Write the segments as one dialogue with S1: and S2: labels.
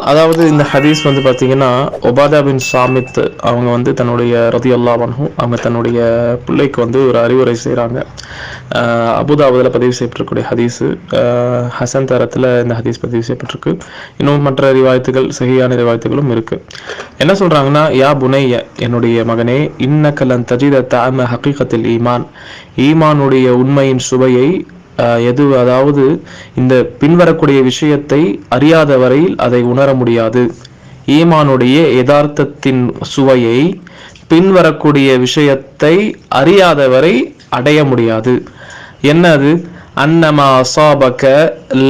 S1: அதாவது இந்த ஹதீஸ் வந்து பார்த்தீங்கன்னா, ஒபாதா பின் சாமித் அவங்க வந்து தன்னுடைய ரலியல்லாஹு அன்ஹு அவங்க தன்னுடைய பிள்ளைக்கு வந்து ஒரு அறிவுரை செய்கிறாங்க. அபூதாவுதில் பதிவு செய்யப்பட்டிருக்கக்கூடிய ஹதீஸு, ஹசன் தரத்தில் இந்த ஹதீஸ் பதிவு செய்யப்பட்டிருக்கு. இன்னும் மற்ற ரிவாயத்துகள், சஹீஹான ரிவாயத்துகளும் இருக்குது. என்ன சொல்கிறாங்கன்னா, யா புனைய, என்னுடைய மகனே, இன்னக லன் தஜித தஅம ஹகீகத்தில் ஈமான், ஈமானுடைய உண்மையின் சுவையை அதாவது இந்த பின்வரக்கூடிய விஷயத்தை அறியாத வரையில் அதை உணர முடியாது. ஈமானுடைய யதார்த்தத்தின் சுவையை பின்வரக்கூடிய விஷயத்தை அறியாத வரை அடைய முடியாது. என்னது? அன்னமா அசாபக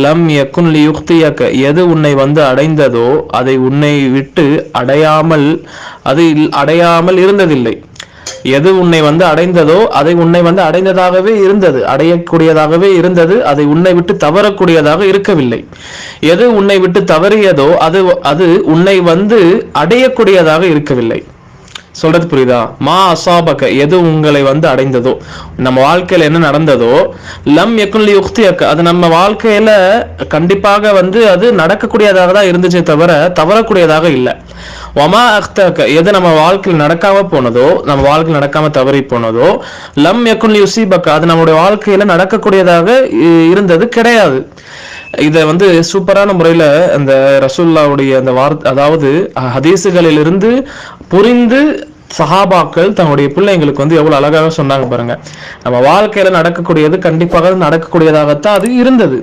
S1: லம் யகுன் லியுக்தியக, எது உன்னை வந்து அடைந்ததோ அதை உன்னை விட்டு அடையாமல் இருந்ததில்லை. எது உன்னை வந்து அடைந்ததோ அதை உன்னை வந்து அடைந்ததாகவே இருந்தது, அடையக்கூடியதாகவே இருந்தது, அதை உன்னை விட்டு தவறக்கூடியதாக இருக்கவில்லை. எது உன்னை விட்டு தவறியதோ அது உன்னை வந்து அடையக்கூடியதாக இருக்கவில்லை. சொல்றது புரியுதா? மா அசாபக, எது உங்களை வந்து அடைந்ததோ, நம்ம வாழ்க்கையில என்ன நடந்ததோ, லம் யகுன் லியுக்தியக, அது நம்ம வாழ்க்கையில கண்டிப்பாக வந்து அது நடக்கக்கூடியதாக தான் இருந்துச்சே தவிர தவறக்கூடியதாக இல்லை. வமா அக்தக, எது நம்ம வாழ்க்கையில் நடக்காம போனதோ, நம்ம வாழ்க்கையில் நடக்காம தவறி போனதோ, லம் யகுன் லியுஸீபக, அது நம்முடைய வாழ்க்கையில நடக்கக்கூடியதாக இருந்தது கிடையாது. இதை வந்து சூப்பரான முறையில அந்த ரசூலுல்லாஹ்வுடைய அந்த அதாவது ஹதீசுகளிலிருந்து புரிந்து சஹாபாக்கள் தன்னுடைய பிள்ளைங்களுக்கு வந்து எவ்வளவு அழகாக சொன்னாங்க பாருங்க. நம்ம வாழ்க்கையில நடக்கக்கூடியது கண்டிப்பாக நடக்கக்கூடியதாகத்தான் அது இருந்தது,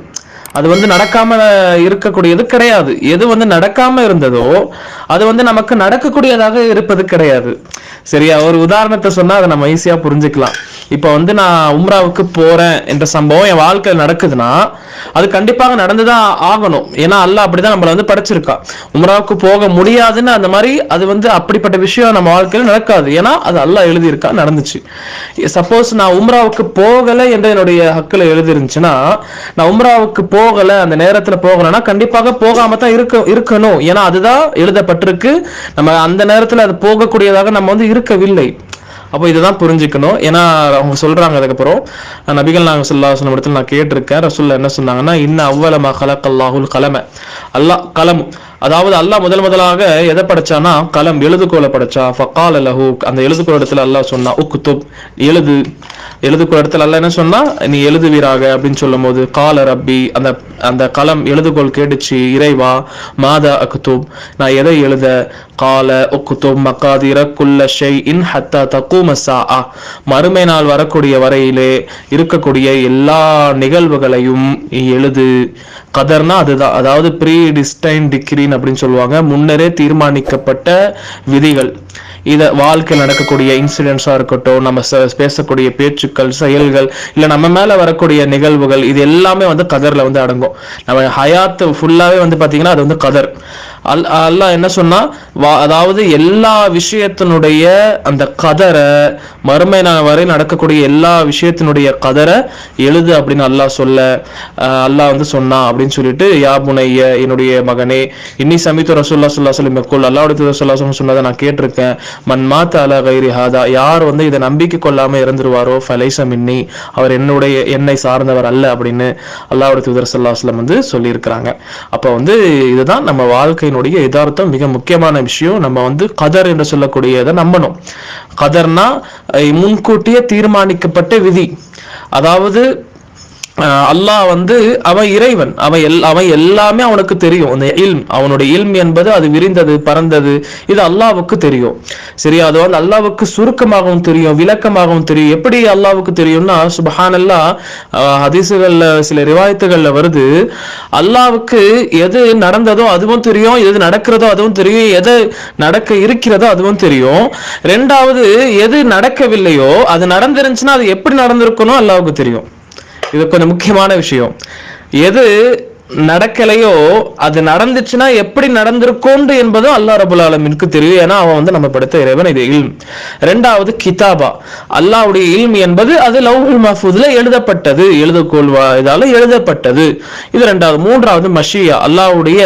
S1: அது வந்து நடக்காம இருக்கக்கூடியது கிடையாது. எது வந்து நடக்காம இருந்ததோ அது வந்து நமக்கு நடக்கக்கூடியதாக இருப்பது கிடையாது. சரியா? ஒரு உதாரணத்தை சொன்னா அதை நம்ம ஈஸியா புரிஞ்சுக்கலாம். இப்ப வந்து நான் உம்ராவுக்கு போறேன் என்ற சம்பவம் என் வாழ்க்கையில் நடக்குதுன்னா அது கண்டிப்பாக நடந்துதான் ஆகணும். ஏன்னா அல்லாஹ் அப்படிதான் நம்மள வந்து படைச்சிருக்கா. உம்ராவுக்கு போக முடியாதுன்னு அந்த மாதிரி அது வந்து அப்படிப்பட்ட விஷயம் நம்ம வாழ்க்கையில நடக்காது. ஏன்னா அது அல்லாஹ் எழுதியிருக்கா, நடந்துச்சு. சப்போஸ் நான் உம்ராவுக்கு போகல என்று என்னுடைய ஹக்குல எழுதிருந்துச்சுன்னா, நான் உம்ராவுக்கு போகல, அந்த நேரத்துல போகலன்னா கண்டிப்பாக போகாம தான் இருக்கணும். ஏன்னா அதுதான் எழுதப்பட்டிருக்கு. நம்ம அந்த நேரத்துல அது போகக்கூடியதாக நம்ம வந்து இருக்கவில்லை. அப்போ இதுதான் புரிஞ்சுக்கணும். ஏன்னா அவங்க சொல்றாங்க, அதுக்கப்புறம் நபிகள் நாயகம் ஸல்லல்லாஹு அலைஹி வஸல்லம் இடத்துல நான் கேட்டிருக்கேன், ரசூலுல்லாஹ் என்ன சொன்னாங்கன்னா, இன்ன அவ்வல மா கலக்கல்லாஹுல் கலம, அல்லாஹ் கலம், அதாவது அல்லாஹ் முதலாக எதை படைச்சானா கலம், எழுதுகோலை படைச்சா. ஃபகால லஹு, அந்த எழுதுகோள் இடத்துல அல்லாஹ் சொன்னா, உக்துப், எழுதுகோள் இடத்துல அல்லாஹ் என்ன சொன்னா, நீ எழுதுவீராக அப்படின்னு சொல்லும் போது, கால ரப்பி, அந்த கலம் எழுதுகோள் கேட்டுச்சு, இறைவா, மாதா அக்துப், நான் எதை எழுத? கால உக்துப் மகாதிர குல்ல ஷைஇன் ஹத்தா தகூம ஸாஅ, மறுமை நாள் வரக்கூடிய வரையிலே இருக்கக்கூடிய எல்லா நிகழ்வுகளையும் எழுது. கதர்னா அதுதான், அதாவது ப்ரீ டிஸ்டைன் டிகிரின்னு அப்படின்னு சொல்லுவாங்க, முன்னரே தீர்மானிக்கப்பட்ட விதிகள். இதை வாழ்க்கையில் நடக்கக்கூடிய இன்சிடென்ட்ஸா இருக்கட்டும், நம்ம பேசக்கூடிய பேச்சுக்கள், செயல்கள், இல்லை நம்ம மேல வரக்கூடிய நிகழ்வுகள், இது எல்லாமே வந்து கதர்ல வந்து அடங்கும். நம்ம ஹயாத் ஃபுல்லாவே வந்து பாத்தீங்கன்னா அது வந்து கதர். அல்லாஹ் என்ன சொன்னா, அதாவது எல்லா விஷயத்தினுடைய அந்த கதரை, மறுமை நாள் வரை நடக்கக்கூடிய எல்லா விஷயத்தினுடைய கதரை எழுது அப்படின்னு அல்லாஹ் அல்லாஹ் வந்து சொன்னா அப்படின்னு சொல்லிட்டு, யா புனைய, என்னுடைய மகனே, இன்னி சமீத்து ரசூலுல்லாஹி ஸல்லல்லாஹு அலைஹி வஸல்லம் யக்கூல், அல்லாஹ்வுடைய தூதர் ஸல்லல்லாஹு அலைஹி வஸல்லம் சொன்னதை நான் கேட்டிருக்கேன். மன் மாத அலா கைரி ஹாதா, யார் வந்து இதை நம்பிக்கை கொள்ளாம இறந்துருவாரோ, ஃபலைஸ மின்னி, அவர் என்னை சார்ந்தவர் அல்ல அப்படின்னு அல்லாஹ்வுடைய தூதர் ஸல்லல்லாஹு அலைஹி வஸல்லம் வந்து சொல்லியிருக்கிறாங்க. அப்போ வந்து இதுதான் நம்ம வாழ்க்கையினுடைய யதார்த்தம். மிக முக்கியமான விஷயம், நம்ம வந்து கதர் என்று சொல்லக்கூடியதை நம்பணும். கதர்னா முன்கூட்டியே தீர்மானிக்கப்பட்ட விதி. அதாவது அல்லாஹ் வந்து அவன் இறைவன், அவன் எல்லாமே அவனுக்கு தெரியும். அந்த இல்ம், அவனுடைய இல்ம் என்பது அது விரிந்தது, பறந்தது, இது அல்லாஹ்வுக்கு தெரியும். சரியா? அது வந்து அல்லாஹ்வுக்கு சுருக்கமாகவும் தெரியும், விளக்கமாகவும் தெரியும். எப்படி அல்லாஹ்வுக்கு தெரியும்னா, சுப்ஹானல்லாஹ், ஹதீசுகள்ல சில ரிவாயத்துகள்ல வருது, அல்லாஹ்வுக்கு எது நடந்ததோ அதுவும் தெரியும், எது நடக்கிறதோ அதுவும் தெரியும், எது நடக்க இருக்கிறதோ அதுவும் தெரியும். ரெண்டாவது, எது நடக்கவில்லையோ அது நடந்திருந்துச்சுன்னா அது எப்படி நடந்திருக்கணும் அல்லாஹ்வுக்கு தெரியும். இது கொஞ்சம் முக்கியமான விஷயம். எது நடக்கலையோ அது நடந்துச்சுன்னா எப்படி நடந்திருக்கும் என்பதும் அல்லாஹ் ரப்பல் ஆலமீனுக்கு தெரியும். ஏன்னா அவன் வந்து நம்ம படைத்த இறைவன். இது இல்ம். ரெண்டாவது கிதாபா, அல்லாஹ்வுடைய இல்ம் என்பது அது லவ்ஹுல் மஹ்ஃபூஸ்ல எழுதப்பட்டது, எழுதுகோள் இதால எழுதப்பட்டது. இது ரெண்டாவது. மூன்றாவது மஷியா, அல்லாஹ்வுடைய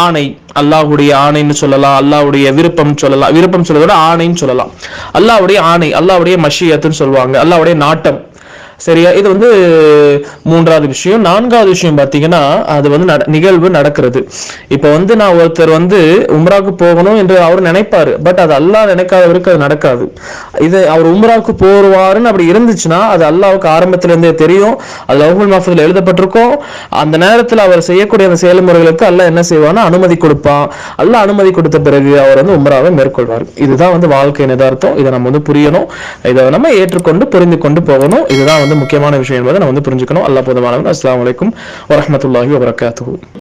S1: ஆணை, அல்லாஹ்வுடைய ஆணைன்னு சொல்லலாம், அல்லாஹ்வுடைய விருப்பம் சொல்லலாம், விருப்பம் சொல்றதோட ஆணைன்னு சொல்லலாம். அல்லாஹ்வுடைய ஆணை, அல்லாஹ்வுடைய மஷியத்துன்னு சொல்லுவாங்க, அல்லாஹ்வுடைய நாட்டம். சரியா? இது வந்து மூன்றாவது விஷயம். நான்காவது விஷயம் பாத்தீங்கன்னா, அது வந்து நிகழ்வு நடக்கிறது. இப்ப வந்து நான் ஒருத்தர் வந்து உம்ராக்கு போகணும் என்று அவர் நினைப்பாரு, பட் அது அல்லாஹ் நினைக்காதவருக்கு அது நடக்காது. இது அவர் உம்ராக்கு போவாருன்னு அப்படி இருந்துச்சுன்னா அது அல்லாஹ்வுக்கு ஆரம்பத்துல இருந்தே தெரியும், அது லவ்ஹுல் மஹ்ஃபூஸ்ல எழுதப்பட்டிருக்கும். அந்த நேரத்தில் அவர் செய்யக்கூடிய அந்த செயல்முறைகளுக்கு அல்லாஹ் என்ன செய்வான்னா அனுமதி கொடுப்பான். அல்லாஹ் அனுமதி கொடுத்த பிறகு அவர் வந்து உம்ராவை மேற்கொள்வார். இதுதான் வந்து வாழ்க்கையின் யதார்த்தம். இதை நம்ம வந்து புரியணும், இதை நம்ம ஏற்றுக்கொண்டு புரிந்து கொண்டு போகணும். இதுதான் வந்து முக்கியமான விஷயம் என்பதை நம்ம வந்து புரிஞ்சுக்கணும். அல்லாஹ் போதுமானவன். அஸ்ஸலாமு அலைக்கும் வரஹ்மத்துல்லாஹி வபரகாத்துஹு.